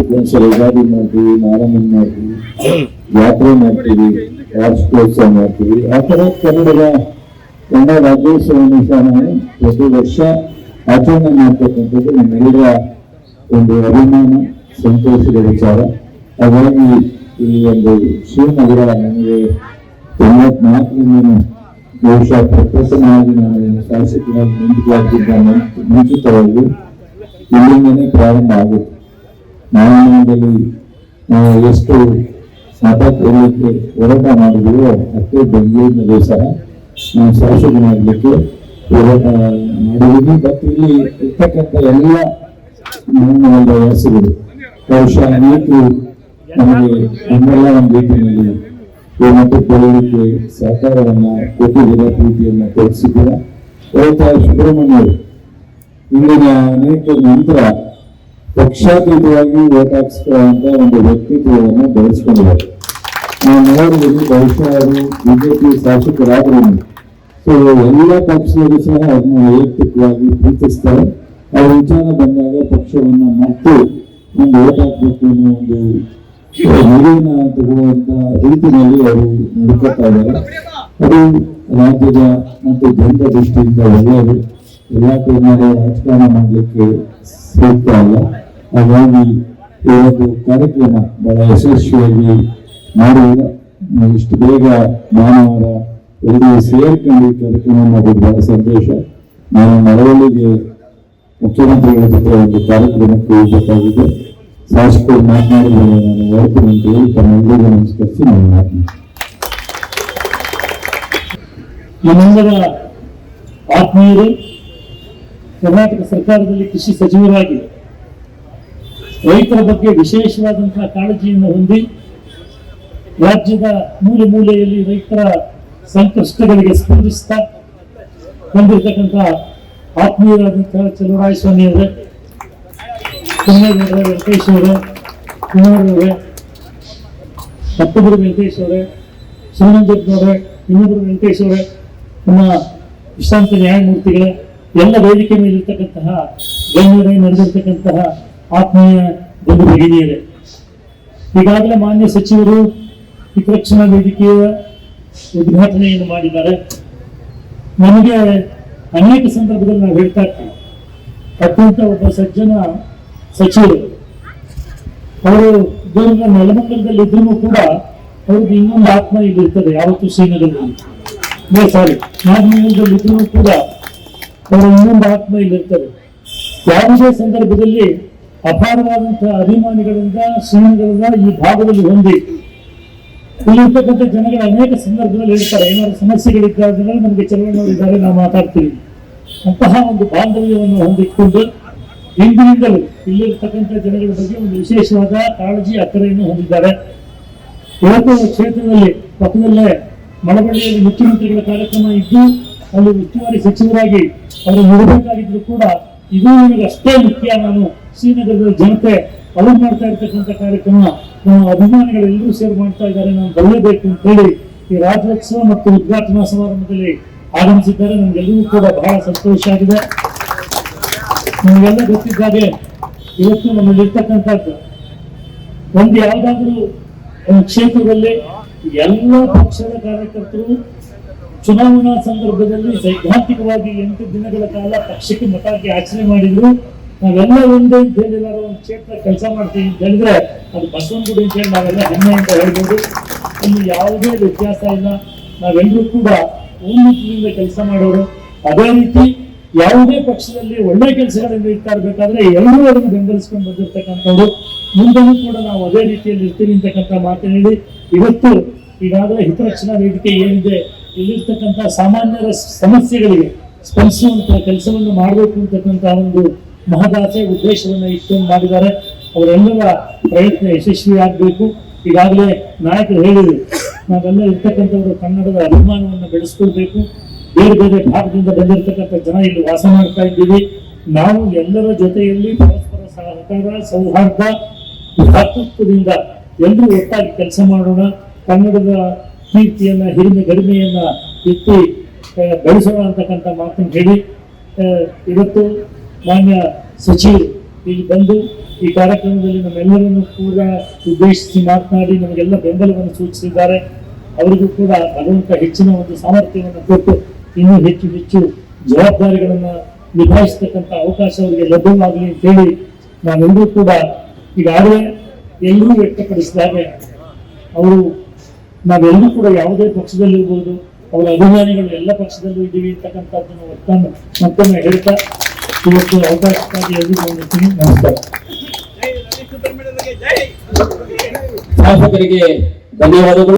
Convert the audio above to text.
ವರ್ಷಕ್ಕೊಂದ್ಸಲ ಯುಗಾದಿ ಮಾಡ್ತೀವಿ, ನಾರಾಯಣ ಮಾಡ್ತೀವಿ, ಯಾತ್ರೆ ಮಾಡ್ತೀವಿ, ವಾರ್ಷಿಕೋತ್ಸವ ಮಾಡ್ತೀವಿ. ಆ ಥರ ಕನ್ನಡ ರಾಜ್ಯೋತ್ಸವವನ್ನು ಸಹ ನಾವು ಪ್ರತಿ ವರ್ಷ ಆಚರಣೆ ಮಾಡ್ತಕ್ಕಂಥದ್ದು ನಮ್ಮೆಲ್ಲರ ಒಂದು ಅಭಿಮಾನ, ಸಂತೋಷದ ವಿಚಾರ. ಹಾಗಾಗಿ ಈ ಒಂದು ಶ್ರೀನಗರ ನನಗೆ 94ರಿಂದ ಬಹುಶಃ ಪ್ರಪ್ರಥಮವಾಗಿ ನಾನು ಶಾಸಕರಾಗಿ ನೇಮಕವಾಗಿದ್ದ ಮುಂಚಿತವಾಗಿ ಇಲ್ಲಿಂದನೇ ಪ್ರಾರಂಭ ಆಗುತ್ತೆ. ನಾರಾಯಣದಲ್ಲಿ ನಾವು ಎಷ್ಟು ಮತ ಕೊಡಲಿಕ್ಕೆ ಹೋರಾಟ ಮಾಡಿದೆವೋ ಅಷ್ಟೇ ಬೆಂಗಳೂರಿನಲ್ಲಿ ಸಹ ನಾವು ಶಾಸಕನಾಗಲಿಕ್ಕೆ ಹೋರಾಟ ಮಾಡಿದ್ದೀವಿ. ಮತ್ತು ಇಲ್ಲಿ ಇರ್ತಕ್ಕಂಥ ಎಲ್ಲ ನನ್ನ ವಯಸ್ಸುಗಳು ಬಹುಶಃ ಅನೇಕರು ನಮಗೆ ನಮ್ಮೆಲ್ಲ ಒಂದು ರೀತಿಯಲ್ಲಿ ಮತ್ತು ಕೊಡಲಿಕ್ಕೆ ಸಹಕಾರವನ್ನ ಕೊಟ್ಟಿದ್ದೀರ, ಪ್ರೀತಿಯನ್ನ ತೋರಿಸಿದ್ದೀರ. ಸುಬ್ರಹ್ಮಣ್ಯರು ಇಂದಿನ ಅನೇಕ ನಂತರ ಪಕ್ಷಾತೀತವಾಗಿ ಓಟ್ ಹಾಕಿಸ್ಕೊಳ್ಳುವಂತ ಒಂದು ವ್ಯಕ್ತಿತ್ವವನ್ನು ಬೆಳೆಸ್ಕೊಂಡಿದ್ದಾರೆ. ನಾವು ನೋಡಿದಲ್ಲಿ ಬಹುಶಃ ಅವರು ಬಿಜೆಪಿ ಶಾಸಕರಾದ್ರೂ ಸೊ ಎಲ್ಲ ಪಕ್ಷದವರು ಸಹ ಅವ್ರನ್ನ ವೈಯಕ್ತಿಕವಾಗಿ ಪ್ರೀತಿಸ್ತಾರೆ. ಅವ್ರ ವಿಚಾರ ಬಂದಾಗ ಪಕ್ಷವನ್ನ ಮತ್ತು ಒಂದು ಓಟ್ ಹಾಕ್ಬೇಕು ಅನ್ನೋ ಒಂದು ನಿಲುವಿನ ತಗೊಳ್ಳುವಂತ ರೀತಿಯಲ್ಲಿ ಅವರು ನಡ್ಕೊತಾ ಇದ್ದಾರೆ. ಅದು ರಾಜ್ಯದ ಮತ್ತು ಜನರ ದೃಷ್ಟಿಯಿಂದ ಒಳ್ಳೆಯದು. ಎಲ್ಲ ಕೈನಾರು ರಾಜಕಾರಣ ಮಾಡಲಿಕ್ಕೆ ಸೂಕ್ತ ಅಲ್ಲ. ಹಾಗಾಗಿ ಈ ಒಂದು ಕಾರ್ಯಕ್ರಮ ಬಹಳ ಯಶಸ್ವಿಯಾಗಿ ಮಾಡುವಾಗ ಇಷ್ಟು ಬೇಗ ಭಾನುವಾರ ಎಲ್ಲರೂ ಸೇರ್ಕೊಂಡು ಈ ಕಾರ್ಯಕ್ರಮ ಮಾಡೋದು ಬಹಳ ಸಂತೋಷ. ನಾನು ಮಳವಳ್ಳಿಗೆ ಮುಖ್ಯಮಂತ್ರಿಗಳ ಜೊತೆ ಒಂದು ಕಾರ್ಯಕ್ರಮಕ್ಕೆ ಹೋಗಬೇಕಾಗಿದೆ. ಶಾಸಕರು ಮಾತನಾಡಿದರೆ ನಾನು ಹೊರತು ಅಂತ ಹೇಳಿ ತಮ್ಮೆಲ್ಲರಿಗೂ ನಮಸ್ಕರಿಸಿ ನಾನು ಮಾತನಾಡ್ತೀನಿ. ನಮ್ಮೆಲ್ಲರ ಆತ್ಮೀಯರು ಕರ್ನಾಟಕ ಸರ್ಕಾರದಲ್ಲಿ ಕೃಷಿ ಸಚಿವರಾಗಿ ರೈತರ ಬಗ್ಗೆ ವಿಶೇಷವಾದಂತಹ ಕಾಳಜಿಯನ್ನು ಹೊಂದಿ ರಾಜ್ಯದ ಮೂಲೆ ಮೂಲೆಯಲ್ಲಿ ರೈತರ ಸಂಕಷ್ಟಗಳಿಗೆ ಸ್ಪಂದಿಸ್ತಾ ಬಂದಿರತಕ್ಕಂಥ ಆತ್ಮೀಯರಾದಂತಹ ಚಲುವರಾಯಸ್ವಾಮಿ ಅವರೇ, ಕುಮಾರಗೌಡರೇ, ವೆಂಕಟೇಶ್ ಅವರೇ, ಕುಮಾರವರೇ, ಮತ್ತೊಬ್ಬರು ವೆಂಕಟೇಶ್ ಅವರೇ, ಶಿವನಂಜಪ್ಪನವರೇ, ಇನ್ನೊಬ್ಬರು ವೆಂಕಟೇಶ್ ಅವರೇ, ನಮ್ಮ ವಿಶ್ರಾಂತ ನ್ಯಾಯಮೂರ್ತಿಗಳೇ, ಎಲ್ಲ ವೇದಿಕೆ ಮೇಲಿರ್ತಕ್ಕಂತಹ ಗಣ್ಯರೇ, ನಡೆದಿರ್ತಕ್ಕಂತಹ ಆತ್ಮೀಯ ಬಂಧು ಭಗಿನಿಯರೇ, ಈಗಾಗಲೇ ಮಾನ್ಯ ಸಚಿವರು ಹಿತರಕ್ಷಣಾ ವೇದಿಕೆಯ ಉದ್ಘಾಟನೆಯನ್ನು ಮಾಡಿದ್ದಾರೆ. ನಮಗೆ ಅನೇಕ ಸಂದರ್ಭದಲ್ಲಿ ನಾವು ಹೇಳ್ತಾ ಇರ್ತೀವಿ, ಅತ್ಯಂತ ಒಬ್ಬ ಸಜ್ಜನ ಸಚಿವರು. ಅವರು ದೂರದ ನೆಲಮಂಗಲದಲ್ಲಿ ಇದ್ರೂ ಕೂಡ ಅವ್ರಿಗೆ ಇನ್ನೊಂದು ಆತ್ಮ ಇಲ್ಲಿರ್ತದೆ. ಯಾವತ್ತೂ ಶ್ರೀನಗರದಲ್ಲಿ ನಾಗಮಂಗಲದಲ್ಲಿ ಇದ್ರೂ ಕೂಡ ಅವರ ಇನ್ನೊಂದು ಆತ್ಮ ಇಲ್ಲಿರ್ತದೆ. ಯಾವುದೇ ಸಂದರ್ಭದಲ್ಲಿ ಅಪಾರವಾದಂತಹ ಅಭಿಮಾನಿಗಳಿಂದ ಶ್ರೀನಗರದ ಈ ಭಾಗದಲ್ಲಿ ಹೊಂದಿ ಇಲ್ಲಿರ್ತಕ್ಕಂಥ ಜನಗಳು ಅನೇಕ ಸಂದರ್ಭದಲ್ಲಿ ಹೇಳ್ತಾರೆ, ಏನಾದ್ರು ಸಮಸ್ಯೆಗಳಿದ್ದಾಗ ನಮಗೆ ಚಲವಣ್ಣವರಿದ್ದಾರೆ, ನಾವು ಮಾತಾಡ್ತೀವಿ. ಅಂತಹ ಒಂದು ಬಾಂಧವ್ಯವನ್ನು ಹೊಂದಿಕೊಂಡು ಹಿಂದಿನಿಂದಲೂ ಇಲ್ಲಿರ್ತಕ್ಕಂಥ ಜನಗಳ ಬಗ್ಗೆ ಒಂದು ವಿಶೇಷವಾದ ಕಾಳಜಿ, ಅಕ್ಕರೆಯನ್ನು ಹೊಂದಿದ್ದಾರೆ. ಇವತ್ತು ಕ್ಷೇತ್ರದಲ್ಲಿ ಪಕ್ಕದಲ್ಲೇ ಮಳವಳ್ಳಿಯಲ್ಲಿ ಮುಖ್ಯಮಂತ್ರಿಗಳ ಕಾರ್ಯಕ್ರಮ ಇದ್ದು ಅಲ್ಲಿ ಉಸ್ತುವಾರಿ ಸಚಿವರಾಗಿ ಅವರು ಇರಬೇಕಾಗಿದ್ರು ಕೂಡ ಇದು ನನಗೆ ಅಷ್ಟೇ ಮುಖ್ಯ. ನಾನು ಶ್ರೀನಗರದ ಜನತೆ ಅವರು ಮಾಡ್ತಾ ಇರ್ತಕ್ಕಂಥ ಕಾರ್ಯಕ್ರಮ ನಮ್ಮ ಅಭಿಮಾನಿಗಳೆಲ್ಲರೂ ಸೇರಿ ಮಾಡ್ತಾ ಇದ್ದಾರೆ, ನಾನು ಬರಲೇಬೇಕು ಅಂತ ಹೇಳಿ ಈ ರಾಜ್ಯೋತ್ಸವ ಮತ್ತು ಉದ್ಘಾಟನಾ ಸಮಾರಂಭದಲ್ಲಿ ಆಗಮಿಸಿದ್ದಾರೆ. ನಮಗೆಲ್ಲರಿಗೂ ಕೂಡ ಬಹಳ ಸಂತೋಷ ಆಗಿದೆ. ನಮಗೆಲ್ಲ ಗೊತ್ತಿದ್ದಾಗೆ ಇವತ್ತು ನಮ್ಮಲ್ಲಿರ್ತಕ್ಕಂಥದ್ದು ಒಂದು ಯಾವುದಾದ್ರೂ ಕ್ಷೇತ್ರದಲ್ಲಿ ಎಲ್ಲ ಪಕ್ಷದ ಕಾರ್ಯಕರ್ತರು ಚುನಾವಣಾ ಸಂದರ್ಭದಲ್ಲಿ ಸೈದ್ಧಾಂತಿಕವಾಗಿ 8 ದಿನಗಳ ಕಾಲ ಪಕ್ಷಕ್ಕೆ ಮತ ಹಾಕಿ ಆಚರಣೆ ಮಾಡಿದ್ರು. ನಾವೆಲ್ಲ ಒಂದೇ ಅಂತ ಹೇಳಿಲ್ಲ, ಒಂದು ಕ್ಷೇತ್ರ ಕೆಲಸ ಮಾಡ್ತೀವಿ ಅಂತ ಹೇಳಿದ್ರೆ ಅದು ಬಸವನಗುಡಿ ಅಂತ ಹೇಳಿ ನಾವೆಲ್ಲ ಹೆಮ್ಮೆ ಅಂತ ಹೇಳ್ಬೋದು. ಇಲ್ಲಿ ಯಾವುದೇ ವ್ಯತ್ಯಾಸ ಇಲ್ಲ. ನಾವೆಲ್ಲರೂ ಕೂಡ ಉನ್ನತದಿಂದ ಕೆಲಸ ಮಾಡೋರು. ಅದೇ ರೀತಿ ಯಾವುದೇ ಪಕ್ಷದಲ್ಲಿ ಒಳ್ಳೆ ಕೆಲಸಗಳನ್ನು ಇರ್ತಾ ಇರಬೇಕಾದ್ರೆ ಎಲ್ಲರೂ ಅದನ್ನು ಬೆಂಬಲಿಸ್ಕೊಂಡು ಬಂದಿರ್ತಕ್ಕಂಥವ್ರು. ಮುಂದೆನೂ ಕೂಡ ನಾವು ಅದೇ ರೀತಿಯಲ್ಲಿ ಇರ್ತೀವಿ ಅಂತಕ್ಕಂಥ ಮಾತನ್ನು ಹೇಳಿ ಇವತ್ತು ಈಗಾಗಲೇ ಹಿತರಕ್ಷಣಾ ವೇದಿಕೆ ಏನಿದೆ, ಇಲ್ಲಿರ್ತಕ್ಕಂಥ ಸಾಮಾನ್ಯರ ಸಮಸ್ಯೆಗಳಿಗೆ ಸ್ಪಂದಿಸುವಂತಹ ಕೆಲಸವನ್ನು ಮಾಡಬೇಕು ಅಂತಕ್ಕಂಥ ಒಂದು ಮಹದಾಸೆ ಉದ್ದೇಶವನ್ನು ಇಟ್ಕೊಂಡು ಮಾಡಿದ್ದಾರೆ. ಅವರೆಲ್ಲರ ಪ್ರಯತ್ನ ಯಶಸ್ವಿ ಆಗಬೇಕು. ಈಗಾಗಲೇ ನಾಯಕರು ಹೇಳಿದರು, ನಾವೆಲ್ಲ ಇರ್ತಕ್ಕಂಥವರು ಕನ್ನಡದ ಅಭಿಮಾನವನ್ನು ಬೆಳೆಸ್ಕೊಳ್ಬೇಕು. ಬೇರೆ ಬೇರೆ ಭಾಗದಿಂದ ಬಂದಿರತಕ್ಕಂಥ ಜನ ಇಲ್ಲಿ ವಾಸ ಮಾಡ್ತಾ ಇದ್ದೀವಿ. ನಾವು ಎಲ್ಲರ ಜೊತೆಯಲ್ಲಿ ಪರಸ್ಪರ ಸಹಕಾರ, ಸೌಹಾರ್ದ, ಭ್ರಾತೃತ್ವದಿಂದ ಎಲ್ಲರೂ ಒಟ್ಟಾಗಿ ಕೆಲಸ ಮಾಡೋಣ. ಕನ್ನಡದ ಕೀರ್ತಿಯನ್ನ, ಹಿರಿಮೆ ಗರಿಮೆಯನ್ನ ಎತ್ತಿ ಬೆಳೆಸೋಣ ಅಂತಕ್ಕಂಥ ಮಾತನ್ನು ಹೇಳಿ ಇವತ್ತು ಮಾನ್ಯ ಸಚಿವರು ಇಲ್ಲಿ ಬಂದು ಈ ಕಾರ್ಯಕ್ರಮದಲ್ಲಿ ನಮ್ಮೆಲ್ಲರನ್ನು ಕೂಡ ಉದ್ದೇಶಿಸಿ ಮಾತನಾಡಿ ನಮಗೆಲ್ಲ ಬೆಂಬಲವನ್ನು ಸೂಚಿಸಿದ್ದಾರೆ. ಅವರಿಗೂ ಕೂಡ ಭಗವಂತ ಹೆಚ್ಚಿನ ಒಂದು ಸಾಮರ್ಥ್ಯವನ್ನು ಕೊಟ್ಟು ಇನ್ನೂ ಹೆಚ್ಚು ಹೆಚ್ಚು ಜವಾಬ್ದಾರಿಗಳನ್ನು ನಿಭಾಯಿಸತಕ್ಕಂಥ ಅವಕಾಶ ಅವರಿಗೆ ಲಭ್ಯವಾಗಲಿ ಅಂತ ಹೇಳಿ ನಾವೆಲ್ಲರೂ ಕೂಡ ಈಗಾಗಲೇ ಎಲ್ಲರೂ ವ್ಯಕ್ತಪಡಿಸಿದಾಗ ಅವರು ನಾವೆಲ್ಲರೂ ಕೂಡ ಯಾವುದೇ ಪಕ್ಷದಲ್ಲಿರ್ಬೋದು, ಅವರ ಅಭಿಮಾನಿಗಳು ಎಲ್ಲ ಪಕ್ಷದಲ್ಲೂ ಇದ್ದೀವಿ ಅಂತಕ್ಕಂಥದ್ದನ್ನು ಒತ್ತನ್ನು ಮತ್ತೊಮ್ಮೆ ಹೇಳ್ತಾ ಇವತ್ತು ಅವಕಾಶಕ್ಕಾಗಿ ಎಲ್ಲರಿಗೂ ಒಂದು ನಮಸ್ಕಾರ. ಶಾಸಕರಿಗೆ ಧನ್ಯವಾದಗಳು.